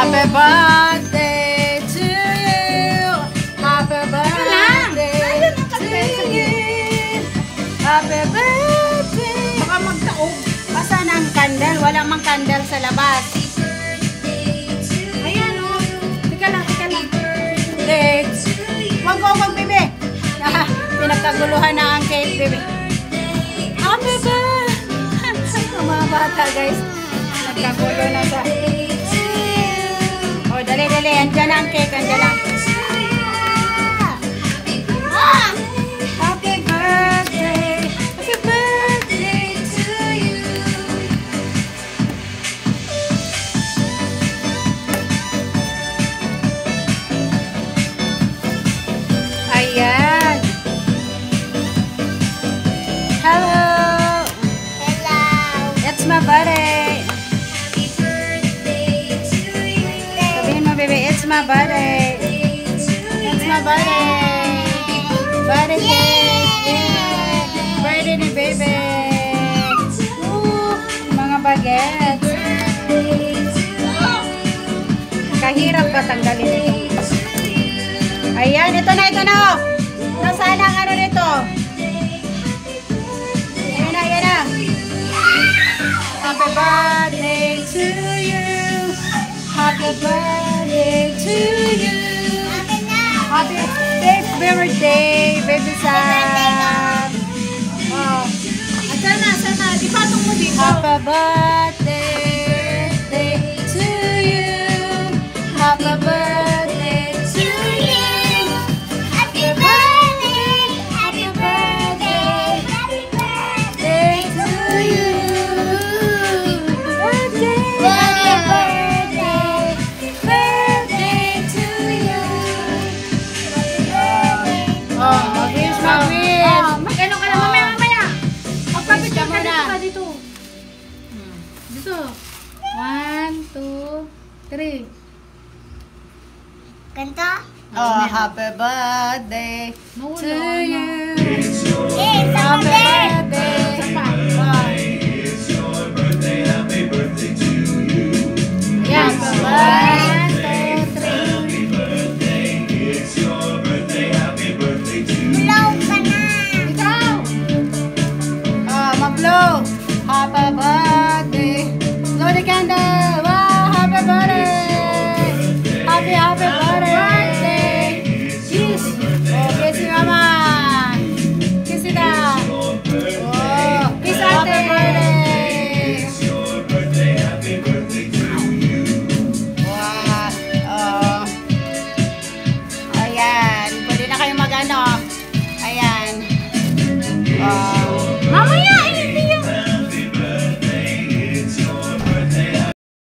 Happy birthday to you. Happy birthday to you. Happy birthday. Baka magtaog. Asan ang candle? Wala mang candle sa labas. Ayan o. Tika lang. Dates. Wag, bebe. Pinagkaguluhan na ang cake, bebe. Happy birthday. Ang mga bata, guys. Nagkagulo na sa... Oh, dali. Andiyan na ang cake. Andiyan lang. Happy birthday. Happy birthday to you. Ayan. Hello. It's my birthday. Sabihin mo, baby, it's my birthday. It's my birthday. Birthday cake. Yeah. Birthday ni baby. Mga bagets. Kahirap ba tanggalin ito? Ayan, ito na. Nasaan ang ano nito? Ayan na. Happy birthday to you. Happy birthday to you. Happy birthday, baby Sam. Oh. Sana. Di patong mo dito. Happy birthday to you. Happy birthday to you. Happy birthday to you. Birthday to you. Oh, mag-wish. Mag-ano ka na mamaya. Magpapicture ka muna. dito. Dito. 1, 2, 3. Kanta? Oh, happy birthday to you. Happy birthday. Yes, 1, 2, 3. Blow ka na. Ikaw. Oh, mag-blow. Happy birthday. Blow the candle. Wow, happy birthday. Happy birthday. Kiss. Oh, kiss si mama. Kiss it out. Oh, kiss ate. Wow. Oh. Ayan. Pwede na kayo mag-ano. Ayan. Oh. Mamaya.